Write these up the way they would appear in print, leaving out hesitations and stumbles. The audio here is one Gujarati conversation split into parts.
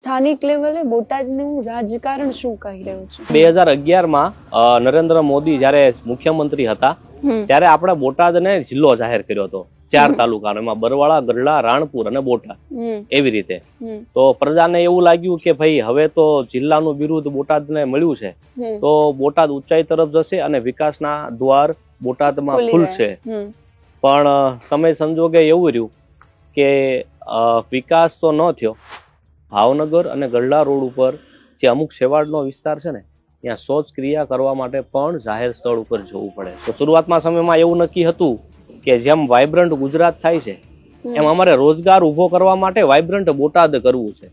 સ્થાનિક લેવલે બોટાદનું રાજકારણ શું કહી રહ્યું છે? 2011માં નરેન્દ્ર મોદી જ્યારે મુખ્યમંત્રી હતા ત્યારે આપણે બોટાદને જિલ્લો જાહેર કર્યો હતો 4 તાલુકાનો, એમાં બરવાળા, ગઢડા, રાણપુર અને બોટાદ એવી રીતે. તો પ્રજાને એવું લાગ્યું કે ભાઈ હવે તો જિલ્લાનું બિરુદ બોટાદને મળ્યું છે તો બોટાદ ઊંચાઈ તરફ જશે અને વિકાસના દ્વાર બોટાદમાં ખુલશે. પણ સમય સંજોગે એવું રહ્યું કે વિકાસ તો ન થયો. ભાવનગર અને ગઢડા રોડ ઉપર જે અમુક છેવાડનો વિસ્તાર છે ને ત્યાં શૌચક્રિયા કરવા માટે પણ જાહેર સ્થળ ઉપર જવું પડે. તો શરૂઆતમાં સમયમાં એવું નક્કી હતું કે જેમ વાઇબ્રન્ટ ગુજરાત થાય છે એમ અમારે રોજગાર ઉભો કરવા માટે વાઇબ્રન્ટ બોટાદ કરવું છે.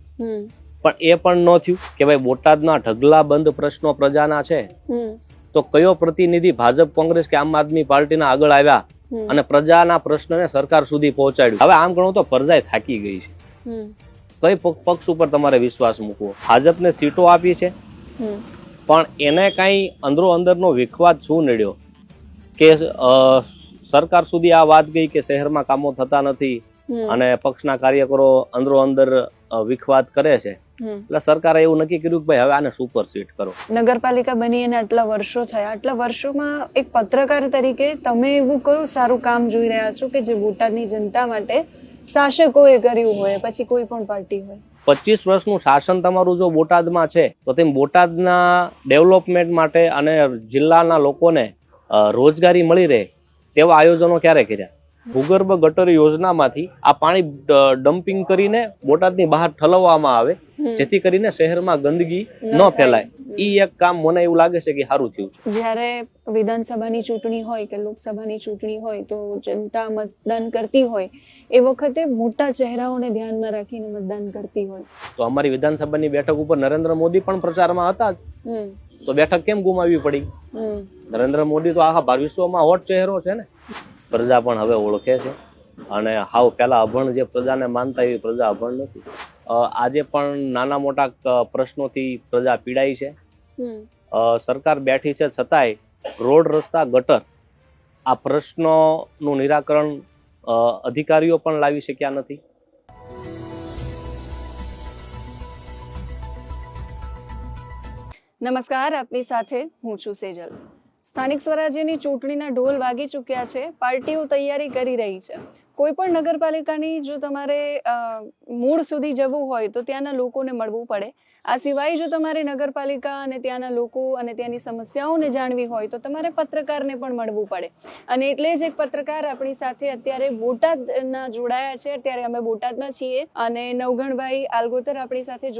પણ એ પણ ન થયું કે ભાઈ બોટાદના ઢગલા બંધ પ્રશ્નો પ્રજાના છે તો કયો પ્રતિનિધિ ભાજપ, કોંગ્રેસ કે આમ આદમી પાર્ટીના આગળ આવ્યા અને પ્રજાના પ્રશ્નને સરકાર સુધી પહોંચાડ્યું. હવે આમ ગણો તો પ્રજા થાકી ગઈ છે. કઈ પક્ષ ઉપર તમારે વિશ્વાસ મૂકવો? ભાજપને સીટો આપી છે પણ એને કઈ અંદરો અંદરનો વિખવાદ શું નડ્યો કે સરકાર સુધી આ વાત ગઈ કે શહેરમાં કામો થતા નથી અને પક્ષના કાર્યકરો અંદરો અંદર વિખવાદ કરે છે. એટલે સરકારે એવું નક્કી કર્યું કે ભાઈ હવે આને સુપર સીટ કરો. નગરપાલિકા બની અને આટલા વર્ષો થયા, આટલા વર્ષોમાં એક પત્રકાર તરીકે તમે એવું કયું સારું કામ જોઈ રહ્યા છો કે જે બોટાદની જનતા માટે શાસકોએ કર્યું હોય, પછી કોઈ પણ પાર્ટી હોય? 25 વર્ષનું શાસન તમારું જો બોટાદમાં છે તો તેમ બોટાદના ડેવલપમેન્ટ માટે અને જિલ્લાના લોકોને રોજગારી મળી રહે તેવા આયોજનો ક્યારે કર્યા? ભૂગર્ભ ગટર યોજનામાંથી આ પાણી ડમ્પિંગ કરીને બોટાદની બહાર ઠલવવામાં આવે જેથી કરીને શહેરમાં ગંદકી ન ફેલાય. ઈ એક કામ મને એવું લાગે છે કે સારું થયું છે. જ્યારે વિધાનસભાની ચૂંટણી હોય કે લોકસભાની ચૂંટણી હોય તો જનતા મતદાન કરતી હોય એ વખતે મોટા ચહેરાઓને ધ્યાનમાં રાખીને મતદાન કરતી હોય. તો અમારી વિધાનસભાની બેઠક ઉપર નરેન્દ્ર મોદી પણ પ્રચારમાં હતા જ, તો બેઠક કેમ ગુમાવવી પડી? નરેન્દ્ર મોદી તો આખા વિશ્વમાં હોટ ચહેરો છે ને. પ્રજા પણ હવે ઓળખે છે અને હાવ પેલા અભણ જે પ્રજાને માનતા એવી પ્રજા અભણ નથી. આજે પણ નાના મોટા પ્રશ્નોથી પ્રજા પીડાય છે. સરકાર બેઠી છે છતાંય રોડ, રસ્તા, ગટર આ પ્રશ્નોનું નિરાકરણ અધિકારીઓ પણ લાવી શક્યા નથી. નમસ્કાર, આપની સાથે હું છું સેજલ. સ્થાનિક સ્વરાજ્યની ચૂંટણીના ઢોલ વાગી ચૂક્યા છે. પાર્ટીઓ તૈયારી કરી રહી છે. કોઈ પણ નગરપાલિકાની જો તમારે મૂળ સુધી જવું હોય તો ત્યાંના લોકોને મળવું પડે. આ સિવાય જો તમારે નગરપાલિકા અને ત્યાંના લોકો અને ત્યાંની સમસ્યાઓને જાણવી હોય તો તમારે પત્રકારને પણ મળવું પડે. અને એટલે જ એક પત્રકાર આપણી સાથે અત્યારે બોટાદના જોડાયા છે. અત્યારે અમે બોટાદમાં છીએ અને નવઘણભાઈ આલગોતર આપણી સાથે